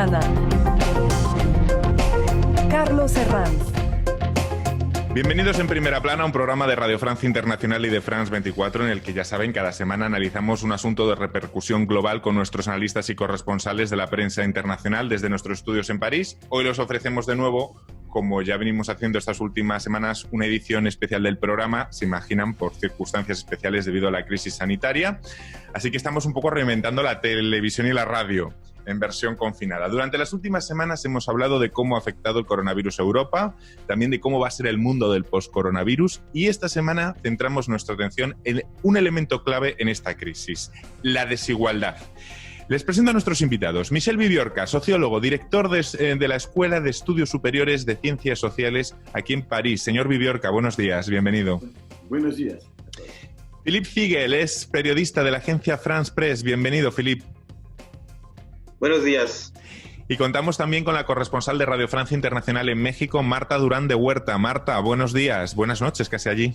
Plana. Carlos Herranz. Bienvenidos en Primera Plana, un programa de Radio Francia Internacional y de France 24, en el que, ya saben, cada semana analizamos un asunto de repercusión global con nuestros analistas y corresponsales de la prensa internacional desde nuestros estudios en París. Hoy los ofrecemos de nuevo, como ya venimos haciendo estas últimas semanas, una edición especial del programa, se imaginan, por circunstancias especiales debido a la crisis sanitaria. Así que estamos un poco reinventando la televisión y la radio en versión confinada. Durante las últimas semanas hemos hablado de cómo ha afectado el coronavirus a Europa, también de cómo va a ser el mundo del post-coronavirus, y esta semana centramos nuestra atención en un elemento clave en esta crisis: la desigualdad. Les presento a nuestros invitados. Michel Viviorca, sociólogo, director de la Escuela de Estudios Superiores de Ciencias Sociales aquí en París. Señor Viviorca, buenos días, bienvenido. Buenos días. Philippe Figel es periodista de la agencia France Press. Bienvenido, Philippe. Buenos días. Y contamos también con la corresponsal de Radio Francia Internacional en México, Marta Durán de Huerta. Marta, buenos días, buenas noches casi allí.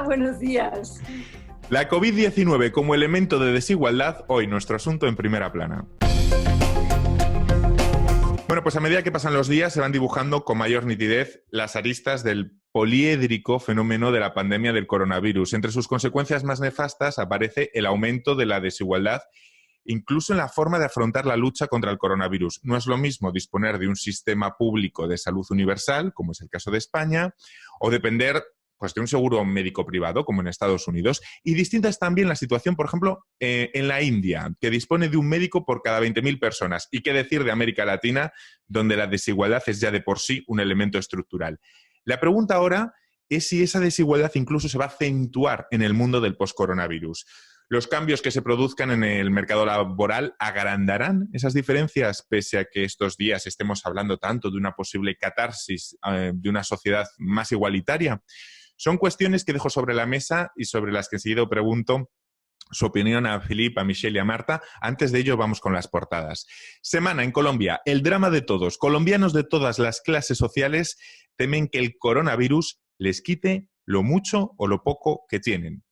Buenos días. La COVID-19 como elemento de desigualdad, hoy nuestro asunto en Primera Plana. Bueno, pues a medida que pasan los días se van dibujando con mayor nitidez las aristas del poliédrico fenómeno de la pandemia del coronavirus. Entre sus consecuencias más nefastas aparece el aumento de la desigualdad, incluso en la forma de afrontar la lucha contra el coronavirus. No es lo mismo disponer de un sistema público de salud universal, como es el caso de España, o depender de un seguro médico privado, como en Estados Unidos. Y distinta es también la situación, por ejemplo, en la India, que dispone de un médico por cada 20.000 personas. Y qué decir de América Latina, donde la desigualdad es ya de por sí un elemento estructural. La pregunta ahora es si esa desigualdad incluso se va a acentuar en el mundo del post-coronavirus. ¿Los cambios que se produzcan en el mercado laboral agrandarán esas diferencias, pese a que estos días estemos hablando tanto de una posible catarsis de una sociedad más igualitaria? Son cuestiones que dejo sobre la mesa y sobre las que enseguida pregunto su opinión a Philippe, a Michel y a Marta. Antes de ello, vamos con las portadas. Semana en Colombia, el drama de todos. Colombianos de todas las clases sociales temen que el coronavirus les quite lo mucho o lo poco que tienen.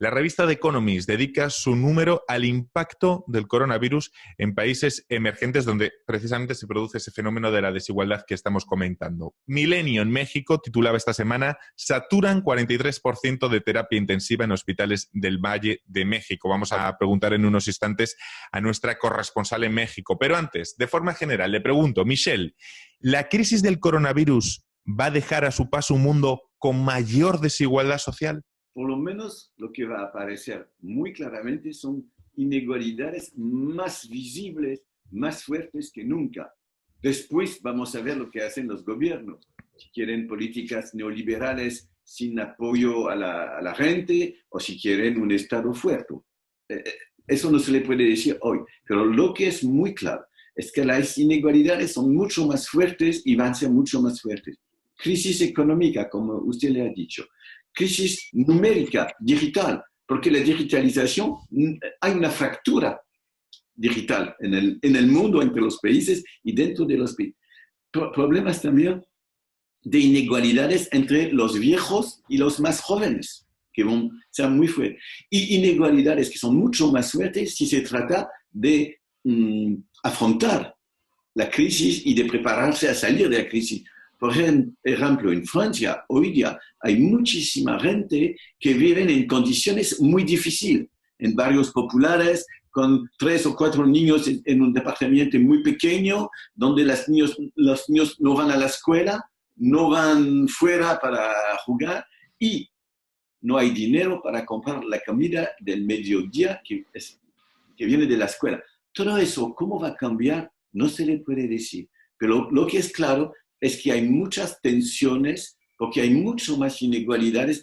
La revista The Economist dedica su número al impacto del coronavirus en países emergentes donde precisamente se produce ese fenómeno de la desigualdad que estamos comentando. Milenio en México titulaba esta semana: saturan 43% de terapia intensiva en hospitales del Valle de México. Vamos a preguntar en unos instantes a nuestra corresponsal en México. Pero antes, de forma general, le pregunto, Michel, ¿la crisis del coronavirus va a dejar a su paso un mundo con mayor desigualdad social? Por lo menos lo que va a aparecer muy claramente son inegalidades más visibles, más fuertes que nunca. Después vamos a ver lo que hacen los gobiernos. Si quieren políticas neoliberales sin apoyo a la gente o si quieren un Estado fuerte. Eso no se le puede decir hoy. Pero lo que es muy claro es que las inegalidades son mucho más fuertes y van a ser mucho más fuertes. Crisis económica, como usted le ha dicho. Crisis numérica, digital, porque la digitalización, hay una fractura digital en el mundo entre los países y dentro de los países. Problemas también de inegalidades entre los viejos y los más jóvenes, que van a ser muy fuertes. Y inegalidades que son mucho más fuertes si se trata de afrontar la crisis y de prepararse a salir de la crisis. Por ejemplo, en Francia, hoy día, hay muchísima gente que vive en condiciones muy difíciles, en barrios populares, con 3 o 4 niños en un departamento muy pequeño, donde los niños no van a la escuela, no van fuera para jugar y no hay dinero para comprar la comida del mediodía que viene de la escuela. Todo eso, ¿cómo va a cambiar? No se le puede decir. Pero lo que es claro es que hay muchas tensiones porque hay mucho más inegalidades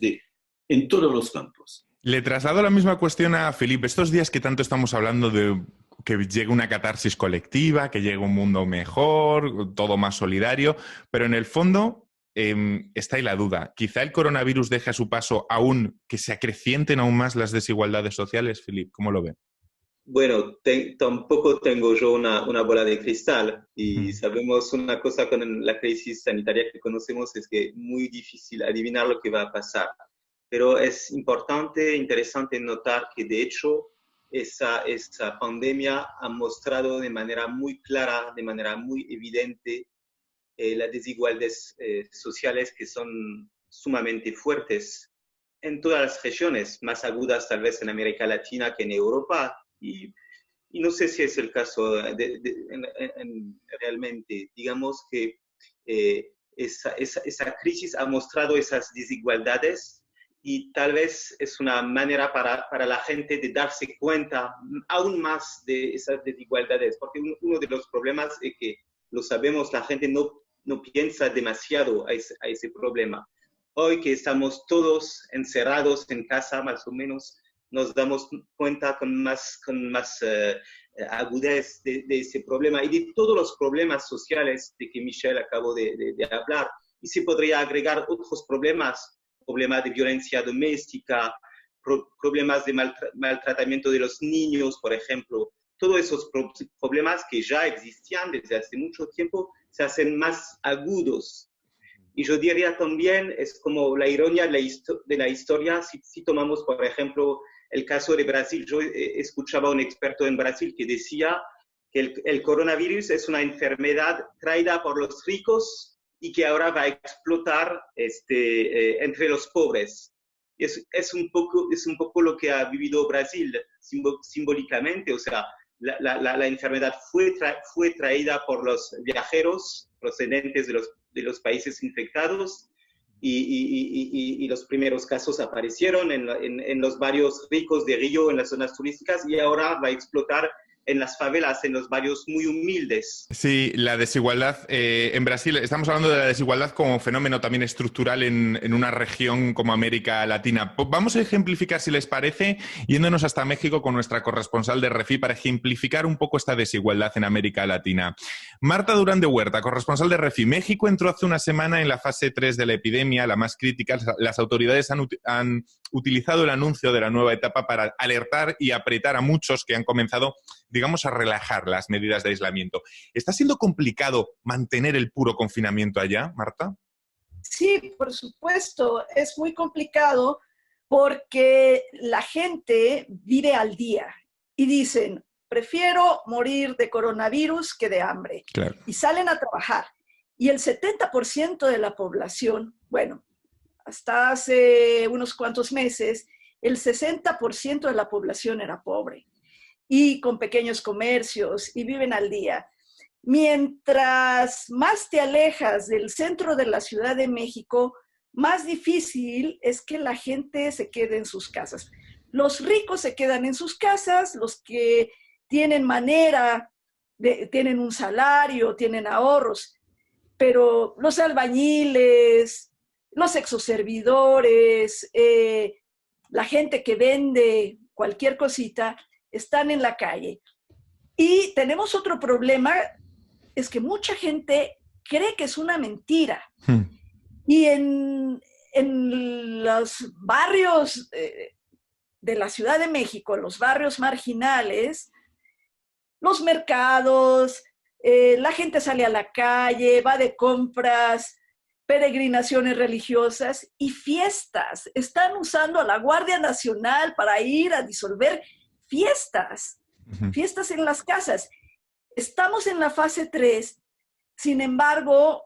en todos los campos. Le traslado la misma cuestión a Philippe. Estos días que tanto estamos hablando de que llegue una catarsis colectiva, que llegue un mundo mejor, todo más solidario, pero en el fondo está ahí la duda. ¿Quizá el coronavirus deje a su paso aún que se acrecienten aún más las desigualdades sociales? Philippe, ¿cómo lo ve? Bueno, tampoco tengo yo una bola de cristal y sabemos una cosa con la crisis sanitaria que conocemos es que es muy difícil adivinar lo que va a pasar. Pero es importante, interesante notar que de hecho esa pandemia ha mostrado de manera muy clara, de manera muy evidente, las desigualdades sociales que son sumamente fuertes en todas las regiones, más agudas tal vez en América Latina que en Europa. Y no sé si es el caso realmente. Digamos que esa crisis ha mostrado esas desigualdades y tal vez es una manera para la gente de darse cuenta aún más de esas desigualdades, porque uno de los problemas es que, lo sabemos, la gente no piensa demasiado a ese problema. Hoy que estamos todos encerrados en casa, más o menos, nos damos cuenta con más agudez de ese problema y de todos los problemas sociales de que Michelle acabó de hablar. Y se podría agregar otros problemas de violencia doméstica, problemas de maltratamiento de los niños, por ejemplo. Todos esos problemas que ya existían desde hace mucho tiempo se hacen más agudos. Y yo diría también, es como la ironía de la historia, si tomamos, por ejemplo, el caso de Brasil. Yo escuchaba a un experto en Brasil que decía que el coronavirus es una enfermedad traída por los ricos y que ahora va a explotar entre los pobres. Es un poco lo que ha vivido Brasil simbólicamente, o sea, la enfermedad fue traída por los viajeros procedentes de los países infectados y los primeros casos aparecieron en los barrios ricos de Río, en las zonas turísticas, y ahora va a explotar en las favelas, en los barrios muy humildes. Sí, la desigualdad en Brasil, estamos hablando de la desigualdad como fenómeno también estructural en una región como América Latina. Vamos a ejemplificar, si les parece, yéndonos hasta México con nuestra corresponsal de RFI para ejemplificar un poco esta desigualdad en América Latina. Marta Durán de Huerta, corresponsal de RFI. México entró hace una semana en la fase 3 de la epidemia, la más crítica. Las autoridades han utilizado el anuncio de la nueva etapa para alertar y apretar a muchos que han comenzado, digamos, a relajar las medidas de aislamiento. ¿Está siendo complicado mantener el puro confinamiento allá, Marta? Sí, por supuesto, es muy complicado porque la gente vive al día y dicen, prefiero morir de coronavirus que de hambre. Claro. Y salen a trabajar. Y el 70% de la población, bueno, hasta hace unos cuantos meses, el 60% de la población era pobre y con pequeños comercios y viven al día. Mientras más te alejas del centro de la Ciudad de México, más difícil es que la gente se quede en sus casas. Los ricos se quedan en sus casas, los que tienen tienen un salario, tienen ahorros, pero los albañiles, los exoservidores, la gente que vende cualquier cosita, están en la calle. Y tenemos otro problema, es que mucha gente cree que es una mentira. Y en los barrios de la Ciudad de México, los barrios marginales, los mercados, la gente sale a la calle, va de compras, peregrinaciones religiosas y fiestas. Están usando a la Guardia Nacional para ir a disolver fiestas en las casas. Estamos en la fase 3, sin embargo,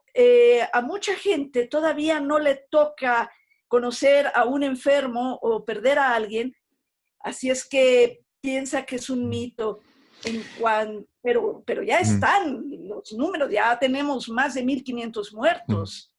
a mucha gente todavía no le toca conocer a un enfermo o perder a alguien, así es que piensa que es un mito, pero ya están los números, ya tenemos más de 1,500 muertos.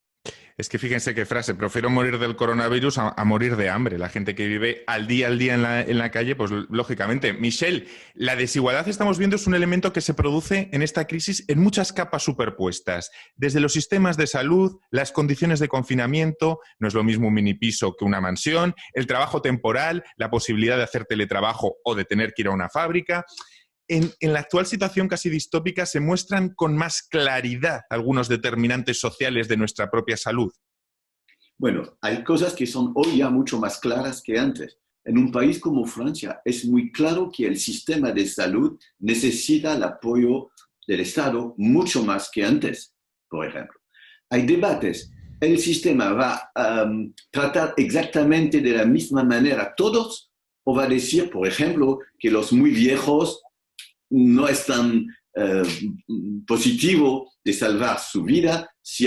Es que fíjense qué frase, prefiero morir del coronavirus a morir de hambre. La gente que vive al día en la calle, pues lógicamente. Michelle, la desigualdad, estamos viendo, es un elemento que se produce en esta crisis en muchas capas superpuestas. Desde los sistemas de salud, las condiciones de confinamiento, no es lo mismo un minipiso que una mansión, el trabajo temporal, la posibilidad de hacer teletrabajo o de tener que ir a una fábrica. En la actual situación casi distópica se muestran con más claridad algunos determinantes sociales de nuestra propia salud. Bueno, hay cosas que son hoy ya mucho más claras que antes. En un país como Francia es muy claro que el sistema de salud necesita el apoyo del Estado mucho más que antes, por ejemplo. Hay debates. ¿El sistema va a tratar exactamente de la misma manera a todos o va a decir, por ejemplo, que los muy viejos no es tan positivo de salvar su vida si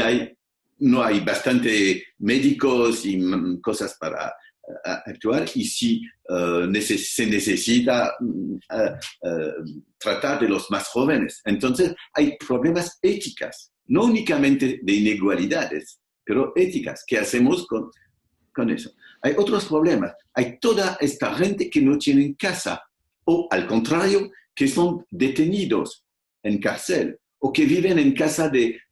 no hay bastante médicos y cosas para actuar, y si se necesita tratar de los más jóvenes. Entonces hay problemas éticas, no únicamente de inigualdades, pero éticas. ¿Qué hacemos con eso? Hay otros problemas. Hay toda esta gente que no tiene casa, o al contrario, que son detenidos en cárcel, o que viven en casa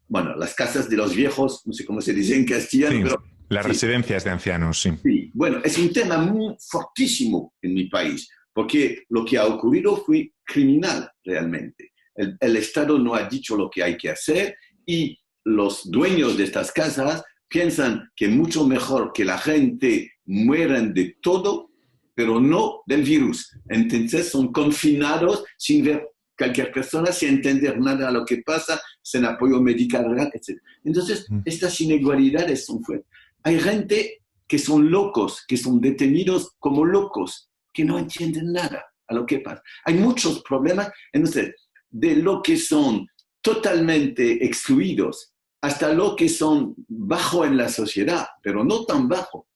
las casas de los viejos, no sé cómo se dice en castellano, Sí, pero... las residencias de ancianos, sí. Sí, bueno, es un tema muy fortísimo en mi país, porque lo que ha ocurrido fue criminal realmente. El Estado no ha dicho lo que hay que hacer y los dueños de estas casas piensan que mucho mejor que la gente mueran de todo, pero no del virus. Entonces son confinados sin ver cualquier persona, sin entender nada de lo que pasa, sin apoyo medical, etc. Entonces, estas inigualdades son fuertes. Hay gente que son locos, que son detenidos como locos, que no entienden nada a lo que pasa. Hay muchos problemas, entonces, de lo que son totalmente excluidos hasta lo que son bajo en la sociedad, pero no tan bajo.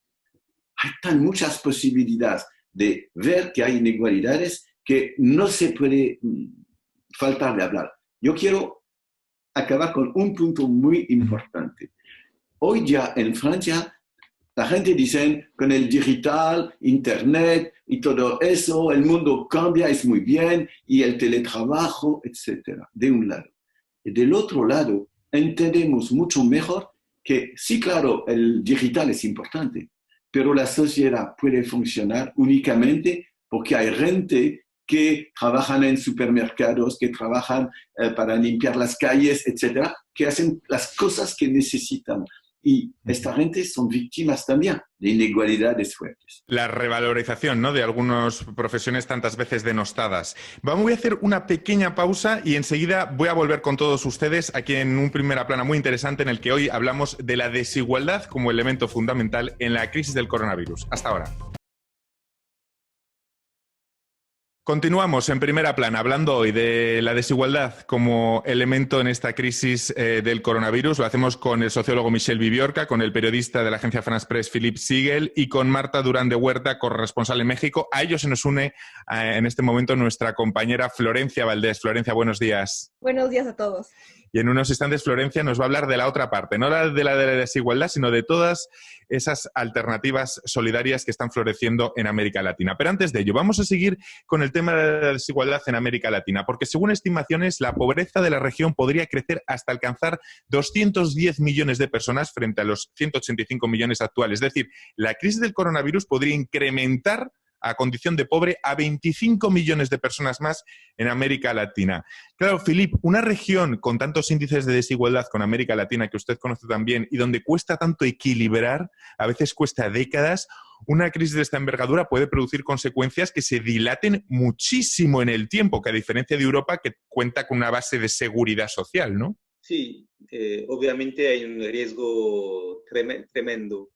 Hay tan muchas posibilidades de ver que hay inigualdades que no se puede faltar de hablar. Yo quiero acabar con un punto muy importante. Hoy ya en Francia, la gente dice, con el digital, internet y todo eso, el mundo cambia, es muy bien, y el teletrabajo, etc. De un lado. Y del otro lado, entendemos mucho mejor que, sí, claro, el digital es importante, pero la sociedad puede funcionar únicamente porque hay gente que trabajan en supermercados, que trabajan para limpiar las calles, etcétera, que hacen las cosas que necesitan. Y esta gente son víctimas también de inigualdades fuertes. La revalorización, ¿no?, de algunas profesiones tantas veces denostadas. Voy a hacer una pequeña pausa y enseguida voy a volver con todos ustedes aquí en un primera plana muy interesante en el que hoy hablamos de la desigualdad como elemento fundamental en la crisis del coronavirus. Hasta ahora. Continuamos en primera plana hablando hoy de la desigualdad como elemento en esta crisis del coronavirus. Lo hacemos con el sociólogo Michel Viviorca, con el periodista de la agencia France Press Philippe Siegel y con Marta Durán de Huerta, corresponsal en México. A ellos se nos une en este momento nuestra compañera Florencia Valdés. Florencia, buenos días. Buenos días a todos. Y en unos instantes Florencia nos va a hablar de la otra parte, no de la desigualdad, sino de todas esas alternativas solidarias que están floreciendo en América Latina. Pero antes de ello, vamos a seguir con el tema de la desigualdad en América Latina, porque según estimaciones, la pobreza de la región podría crecer hasta alcanzar 210 millones de personas frente a los 185 millones actuales. Es decir, la crisis del coronavirus podría incrementar a condición de pobre a 25 millones de personas más en América Latina. Claro, Philippe, una región con tantos índices de desigualdad con América Latina, que usted conoce también, y donde cuesta tanto equilibrar, a veces cuesta décadas, una crisis de esta envergadura puede producir consecuencias que se dilaten muchísimo en el tiempo, que a diferencia de Europa, que cuenta con una base de seguridad social, ¿no? Sí, obviamente hay un riesgo tremendo.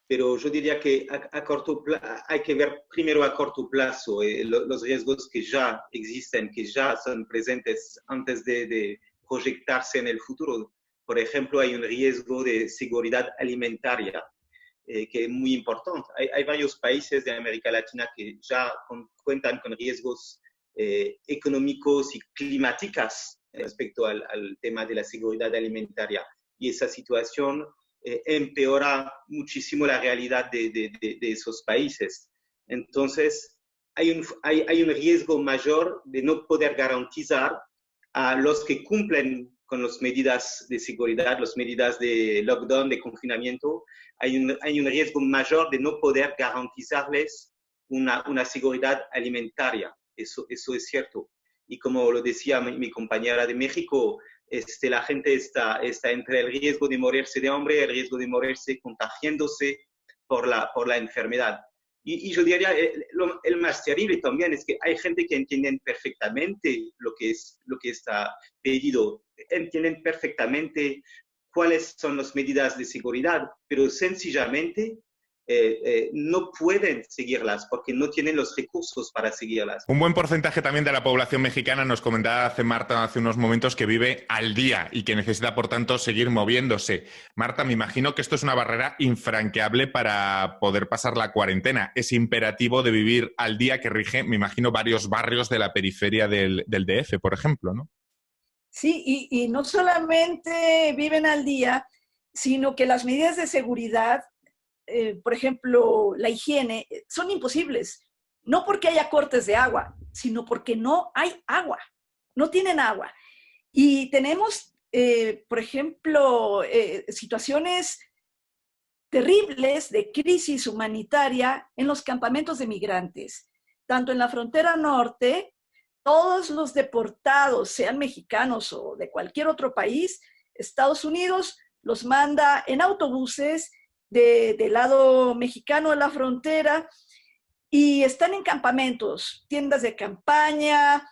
Pero yo diría que hay que ver primero a corto plazo los riesgos que ya existen, que ya son presentes antes de proyectarse en el futuro. Por ejemplo, hay un riesgo de seguridad alimentaria que es muy importante. Hay varios países de América Latina que ya cuentan con riesgos económicos y climáticos respecto al tema de la seguridad alimentaria. Y esa situación empeora muchísimo la realidad de esos países. Entonces, hay un riesgo mayor de no poder garantizar a los que cumplen con las medidas de seguridad, las medidas de lockdown, de confinamiento. Hay un riesgo mayor de no poder garantizarles una seguridad alimentaria. Eso es cierto. Y como lo decía mi compañera de México, la gente está entre el riesgo de morirse de hambre y el riesgo de morirse contagiándose por la enfermedad. Y yo diría, el más terrible también es que hay gente que entienden perfectamente lo que está pedido, entienden perfectamente cuáles son las medidas de seguridad, pero sencillamente no pueden seguirlas porque no tienen los recursos para seguirlas. Un buen porcentaje también de la población mexicana, nos comentaba Marta hace unos momentos, que vive al día y que necesita, por tanto, seguir moviéndose. Marta, me imagino que esto es una barrera infranqueable para poder pasar la cuarentena. Ese imperativo de vivir al día que rige, me imagino, varios barrios de la periferia del DF, por ejemplo, ¿no? Sí, y no solamente viven al día, sino que las medidas de seguridad, por ejemplo, la higiene, son imposibles. No porque haya cortes de agua, sino porque no hay agua. No tienen agua. Y tenemos, por ejemplo, situaciones terribles de crisis humanitaria en los campamentos de migrantes. Tanto en la frontera norte, todos los deportados, sean mexicanos o de cualquier otro país, Estados Unidos los manda en autobuses del lado mexicano de la frontera y están en campamentos, tiendas de campaña,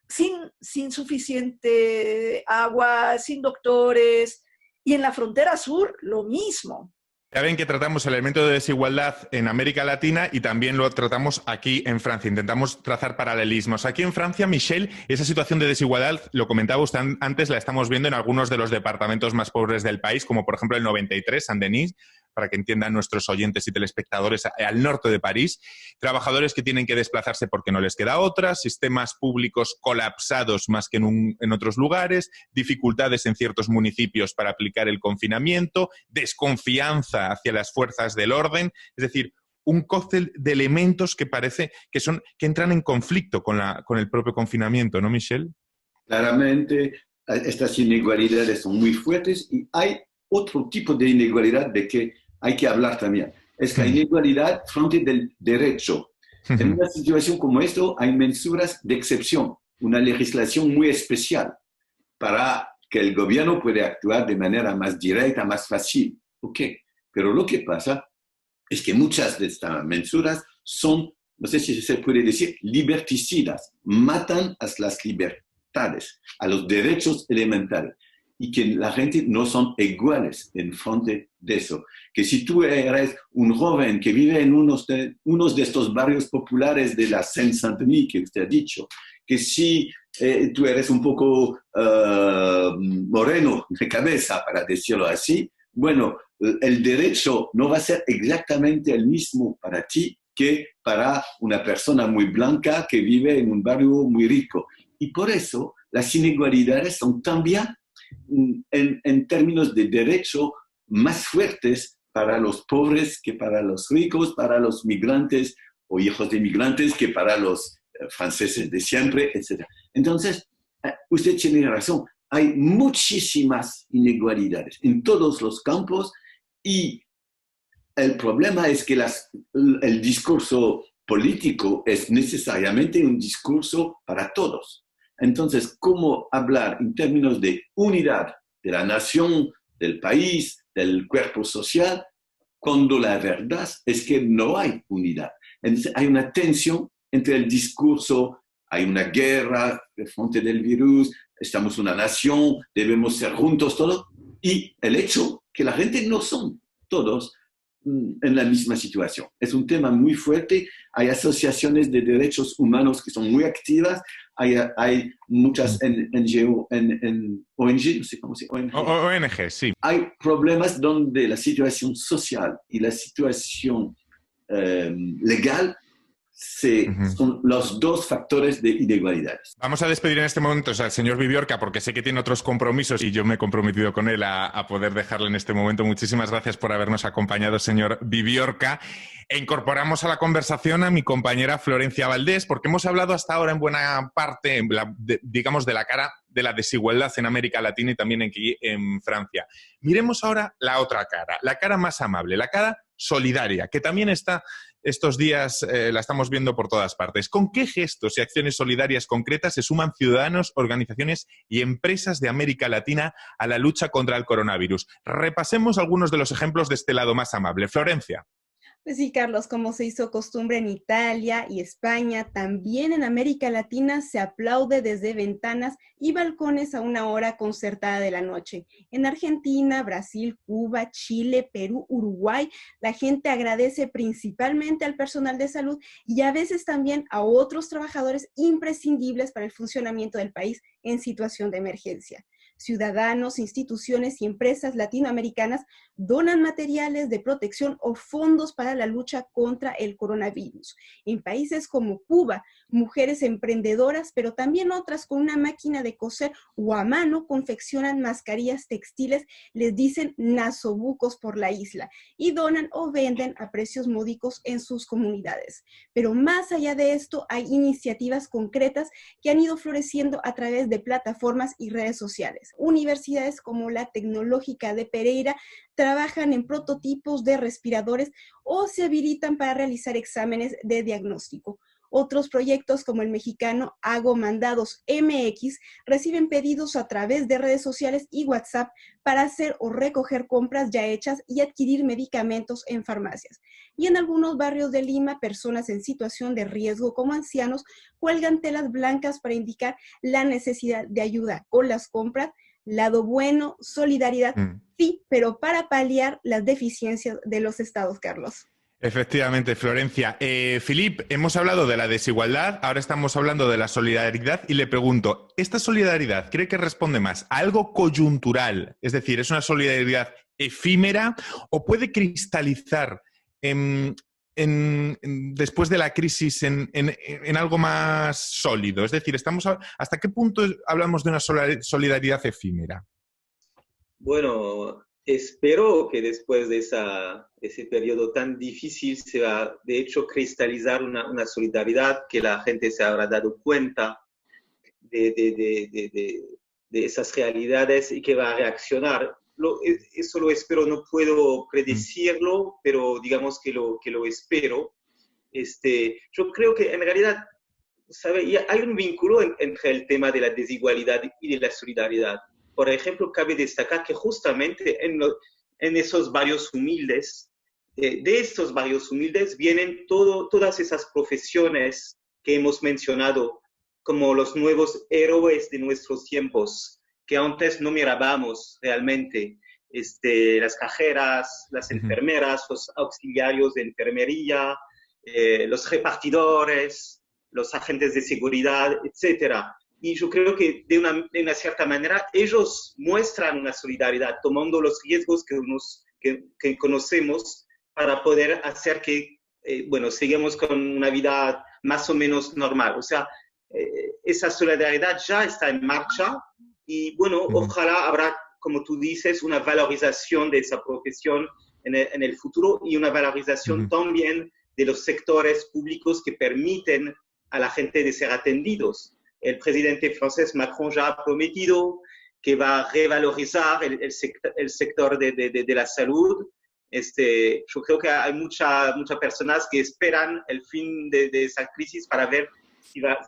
sin suficiente agua, sin doctores, y en la frontera sur lo mismo. Ya ven que tratamos el elemento de desigualdad en América Latina y también lo tratamos aquí en Francia. Intentamos trazar paralelismos. Aquí en Francia, Michel, esa situación de desigualdad, lo comentaba usted antes, la estamos viendo en algunos de los departamentos más pobres del país, como por ejemplo el 93, Saint-Denis, para que entiendan nuestros oyentes y telespectadores, al norte de París. Trabajadores que tienen que desplazarse porque no les queda otra, sistemas públicos colapsados más que en otros lugares, dificultades en ciertos municipios para aplicar el confinamiento, desconfianza hacia las fuerzas del orden, es decir, un cóctel de elementos que parece que entran en conflicto con el propio confinamiento, ¿no, Michel? Claramente, estas inigualdades son muy fuertes y hay otro tipo de inigualdad de que hay que hablar también. Es la inigualdad frente del derecho. En una situación como esto hay mensuras de excepción, una legislación muy especial para que el gobierno pueda actuar de manera más directa, más fácil. Ok, pero lo que pasa es que muchas de estas mensuras son, no sé si se puede decir, liberticidas, matan a las libertades, a los derechos elementales. Y que la gente no son iguales en frente de eso. Que si tú eres un joven que vive en unos de estos barrios populares de la Seine-Saint-Denis que usted ha dicho, que si tú eres un poco moreno de cabeza, para decirlo así, bueno, el derecho no va a ser exactamente el mismo para ti que para una persona muy blanca que vive en un barrio muy rico. Y por eso las inigualdades son también en términos de derecho más fuertes para los pobres que para los ricos, para los migrantes o hijos de migrantes que para los franceses de siempre, etc. Entonces, usted tiene razón, hay muchísimas inigualdades en todos los campos y el problema es que el discurso político es necesariamente un discurso para todos. Entonces, ¿cómo hablar en términos de unidad de la nación, del país, del cuerpo social, cuando la verdad es que no hay unidad? Entonces, hay una tensión entre el discurso, hay una guerra frente del virus, estamos una nación, debemos ser juntos todos, y el hecho que la gente no son todos en la misma situación. Es un tema muy fuerte, hay asociaciones de derechos humanos que son muy activas, hay muchas NGO, ONG, no sé cómo se llama. ONG, sí. Hay problemas donde la situación social y la situación legal son los dos factores de inigualdades. Vamos a despedir en este momento al señor Viviorca porque sé que tiene otros compromisos y yo me he comprometido con él a poder dejarle en este momento. Muchísimas gracias por habernos acompañado, señor Viviorca. E incorporamos a la conversación a mi compañera Florencia Valdés porque hemos hablado hasta ahora en buena parte, digamos, de la cara de la desigualdad en América Latina y también aquí en Francia. Miremos ahora la otra cara, la cara más amable, la cara solidaria, que también está estos días, la estamos viendo por todas partes. ¿Con qué gestos y acciones solidarias concretas se suman ciudadanos, organizaciones y empresas de América Latina a la lucha contra el coronavirus? Repasemos algunos de los ejemplos de este lado más amable. Florencia. Pues sí, Carlos, como se hizo costumbre en Italia y España, también en América Latina se aplaude desde ventanas y balcones a una hora concertada de la noche. En Argentina, Brasil, Cuba, Chile, Perú, Uruguay, la gente agradece principalmente al personal de salud y a veces también a otros trabajadores imprescindibles para el funcionamiento del país en situación de emergencia. Ciudadanos, instituciones y empresas latinoamericanas donan materiales de protección o fondos para la lucha contra el coronavirus. En países como Cuba, mujeres emprendedoras, pero también otras con una máquina de coser o a mano confeccionan mascarillas textiles, les dicen nasobucos por la isla, y donan o venden a precios módicos en sus comunidades. Pero más allá de esto, hay iniciativas concretas que han ido floreciendo a través de plataformas y redes sociales. Universidades como la Tecnológica de Pereira trabajan en prototipos de respiradores o se habilitan para realizar exámenes de diagnóstico. Otros proyectos como el mexicano Hago Mandados MX reciben pedidos a través de redes sociales y WhatsApp para hacer o recoger compras ya hechas y adquirir medicamentos en farmacias. Y en algunos barrios de Lima, personas en situación de riesgo como ancianos cuelgan telas blancas para indicar la necesidad de ayuda con las compras. Lado bueno, solidaridad, sí, pero para paliar las deficiencias de los estados, Carlos. Efectivamente, Florencia. Filip, hemos hablado de la desigualdad, ahora estamos hablando de la solidaridad y le pregunto, ¿esta solidaridad cree que responde más a algo coyuntural? Es decir, ¿es una solidaridad efímera o puede cristalizar después de la crisis en algo más sólido? Es decir, ¿hasta qué punto hablamos de una solidaridad efímera? Bueno, espero que después de ese periodo tan difícil se va, de hecho, cristalizar una solidaridad, que la gente se habrá dado cuenta de esas realidades y que va a reaccionar. Eso lo espero, no puedo predecirlo, pero digamos que lo espero. Yo creo que en realidad, ¿sabe? Hay un vínculo entre el tema de la desigualdad y de la solidaridad. Por ejemplo, cabe destacar que justamente en esos barrios humildes, de estos barrios humildes vienen todas esas profesiones que hemos mencionado como los nuevos héroes de nuestros tiempos, que antes no mirábamos realmente. Las cajeras, las enfermeras, los auxiliarios de enfermería, los repartidores, los agentes de seguridad, etcétera. Y yo creo que de una cierta manera ellos muestran una solidaridad, tomando los riesgos que conocemos para poder hacer que, sigamos con una vida más o menos normal. O sea, esa solidaridad ya está en marcha y, ojalá habrá, como tú dices, una valorización de esa profesión en el futuro y una valorización también de los sectores públicos que permiten a la gente de ser atendidos. El presidente francés Macron ya ha prometido que va a revalorizar el sector de la salud. Yo creo que hay muchas personas que esperan el fin de esa crisis para ver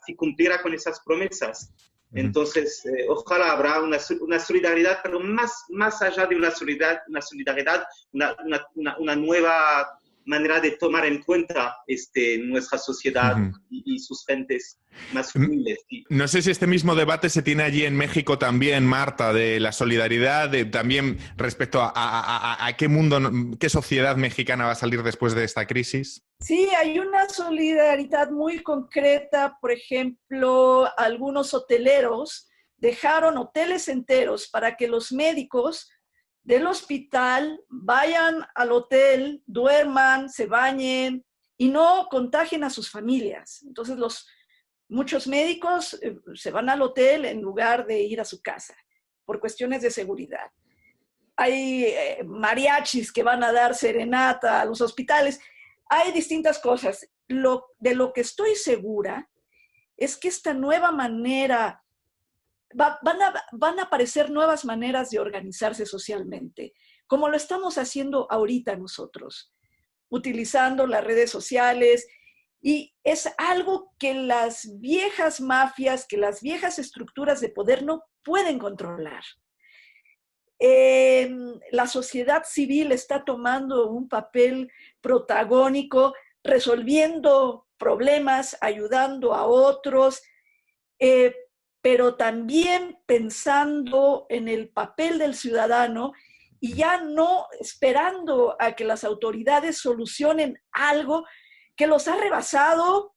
si cumplirá con esas promesas. Entonces, ojalá habrá una solidaridad, pero más allá de una solidaridad, una nueva manera de tomar en cuenta nuestra sociedad y sus gentes más humildes. ¿Sí? No sé si este mismo debate se tiene allí en México también, Marta, de la solidaridad, también respecto a qué mundo, qué sociedad mexicana va a salir después de esta crisis. Sí, hay una solidaridad muy concreta. Por ejemplo, algunos hoteleros dejaron hoteles enteros para que los médicos del hospital vayan al hotel, duerman, se bañen y no contagien a sus familias. Entonces, muchos médicos se van al hotel en lugar de ir a su casa por cuestiones de seguridad. Hay mariachis que van a dar serenata a los hospitales. Hay distintas cosas. De lo que estoy segura es que esta nueva manera, van a aparecer nuevas maneras de organizarse socialmente, como lo estamos haciendo ahorita nosotros, utilizando las redes sociales, y es algo que las viejas mafias, que las viejas estructuras de poder no pueden controlar. La sociedad civil está tomando un papel protagónico, resolviendo problemas, ayudando a otros, pero también pensando en el papel del ciudadano y ya no esperando a que las autoridades solucionen algo que los ha rebasado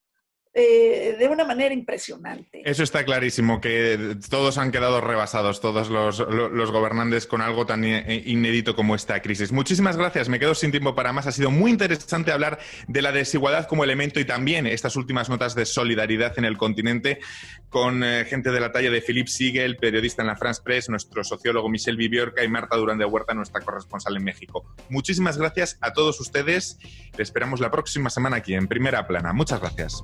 de una manera impresionante. Eso está clarísimo, que todos han quedado rebasados, todos los gobernantes, con algo tan inédito como esta crisis. Muchísimas gracias, me quedo sin tiempo para más. Ha sido muy interesante hablar de la desigualdad como elemento y también estas últimas notas de solidaridad en el continente con gente de la talla de Philippe Siegel, periodista en la France Press, nuestro sociólogo Michel Viviorca y Marta Durán de Huerta, nuestra corresponsal en México. Muchísimas gracias a todos ustedes. Les esperamos la próxima semana aquí en Primera Plana. Muchas gracias.